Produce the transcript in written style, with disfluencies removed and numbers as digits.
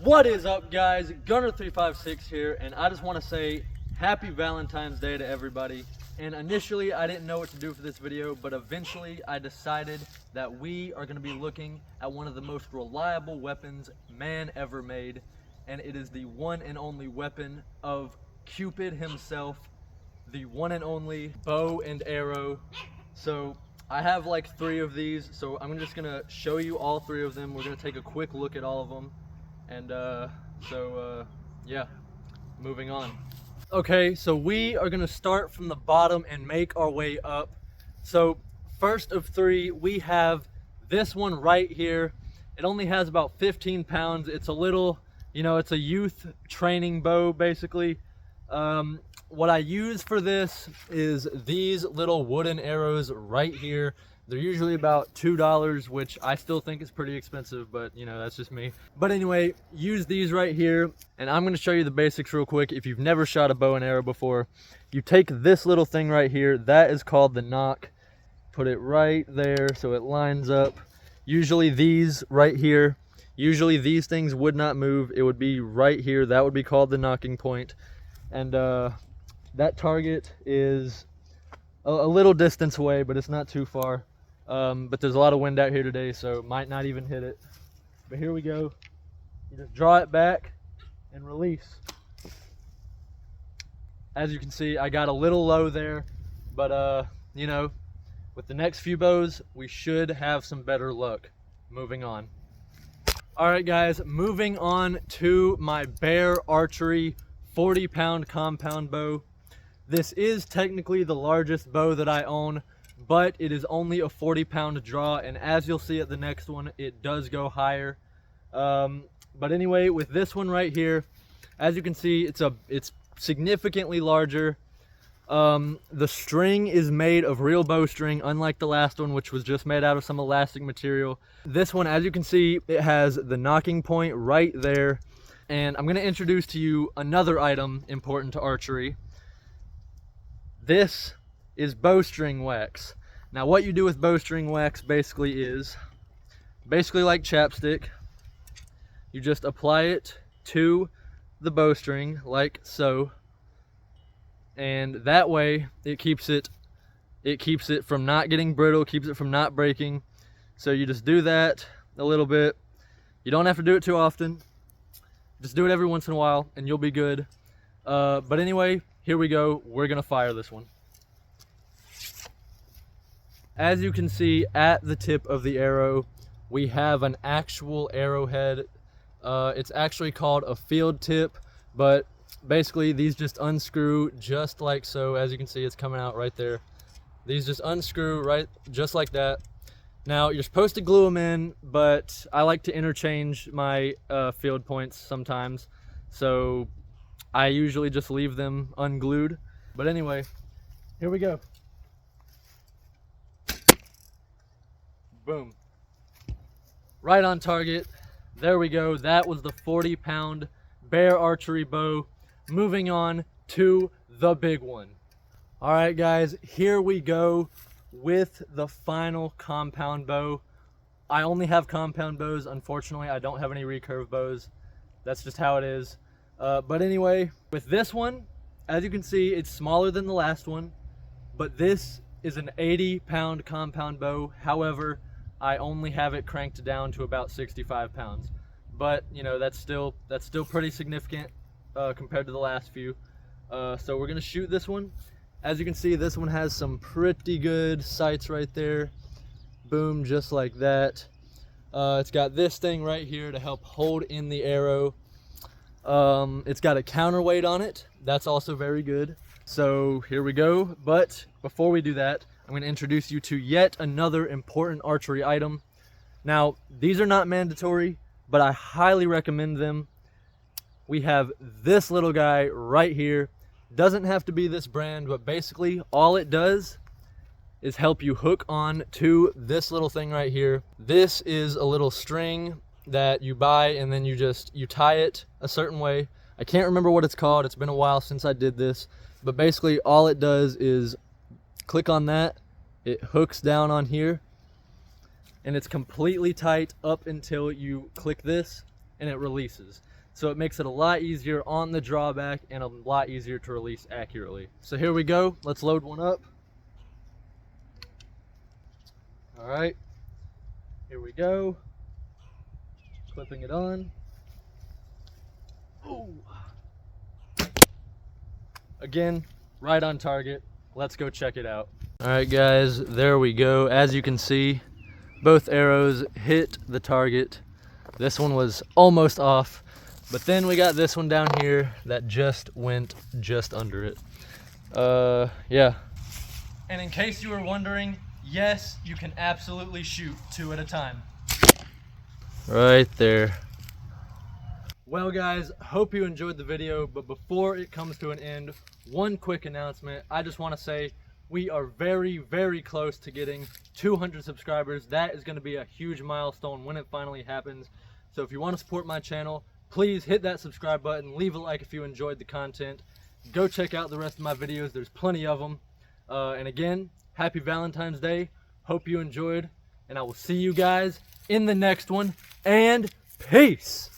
What is up, guys? Gunner356 here, and I just want to say happy Valentine's Day to everybody. And initially I didn't know what to do for this video, but eventually I decided that we are going to be looking at one of the most reliable weapons man ever made, and it is the one and only weapon of Cupid himself, the one and only bow and arrow. So I have like 3 of these, so I'm just gonna show you all 3 of them. We're gonna take a quick look at all of them, and yeah, moving on. Okay, so we are gonna start from the bottom and make our way up. So first of 3, we have this one right here. It only has about 15 pounds. It's a little, it's a youth training bow basically. What I use for this is these little wooden arrows right here. They're usually about $2, which I still think is pretty expensive, but that's just me. But anyway, use these right here, and I'm going to show you the basics real quick. If you've never shot a bow and arrow before, you take this little thing right here. That is called the nock. Put it right there so it lines up. Usually these right here, usually these things would not move. It would be right here. That would be called the nocking point. And that target is a little distance away, but it's not too far. But there's a lot of wind out here today, so might not even hit it. But here we go. You just draw it back and release. As you can see, I got a little low there, but with the next few bows, we should have some better luck. Moving on. All right, guys, moving on to my Bear Archery 40-pound compound bow. This is technically the largest bow that I own, but it is only a 40-pound draw, and as you'll see at the next one, it does go higher. But anyway, with this one right here, as you can see, it's significantly larger. The string is made of real bowstring, unlike the last one, which was just made out of some elastic material. This one, as you can see, it has the nocking point right there. And I'm going to introduce to you another item important to archery. This is bowstring wax. Now what you do with bowstring wax basically is, like chapstick, you just apply it to the bowstring like so, and that way it keeps it from not getting brittle, keeps it from not breaking. So you just do that a little bit. You don't have to do it too often. Just do it every once in a while and you'll be good. But anyway, here we go. We're gonna fire this one. As you can see at the tip of the arrow, we have an actual arrowhead. It's actually called a field tip, but basically these just unscrew just like so. As you can see, it's coming out right there. These just unscrew right just like that. Now you're supposed to glue them in, but I like to interchange my field points sometimes, so I usually just leave them unglued. But anyway, here we go. Boom. Right on target. There we go. That was the 40-pound Bear Archery bow. Moving on to the big one. All right, guys, here we go with the final compound bow. I only have compound bows, unfortunately. I don't have any recurve bows. That's just how it is. But anyway, with this one, as you can see, it's smaller than the last one, but this is an 80-pound compound bow. However, I only have it cranked down to about 65 pounds. But that's still pretty significant compared to the last few. So we're gonna shoot this one. As you can see, this one has some pretty good sights right there. Boom, just like that. It's got this thing right here to help hold in the arrow. It's got a counterweight on it. That's also very good. So here we go. But before we do that, I'm going to introduce you to yet another important archery item. Now, these are not mandatory, but I highly recommend them. We have this little guy right here. Doesn't have to be this brand, but basically all it does is help you hook on to this little thing right here. This is a little string that you buy, and then you tie it a certain way. I can't remember what it's called. It's been a while since I did this, but basically all it does is click on that. It hooks down on here, and it's completely tight up until you click this, and it releases. So it makes it a lot easier on the drawback and a lot easier to release accurately. So here we go. Let's load one up. All right, here we go. Clipping it on. Ooh. Again, right on target. Let's go check it out. All right, guys, there we go. As you can see, both arrows hit the target. This one was almost off, but then we got this one down here that just went just under it. Yeah. And in case you were wondering, yes, you can absolutely shoot 2 at a time. Right there. Well guys, hope you enjoyed the video, but before it comes to an end, one quick announcement. I just want to say we are very, very close to getting 200 subscribers. That is going to be a huge milestone when it finally happens. So if you want to support my channel, please hit that subscribe button, leave a like if you enjoyed the content. Go check out the rest of my videos, there's plenty of them. And again, happy Valentine's Day. Hope you enjoyed, and I will see you guys in the next one, and peace!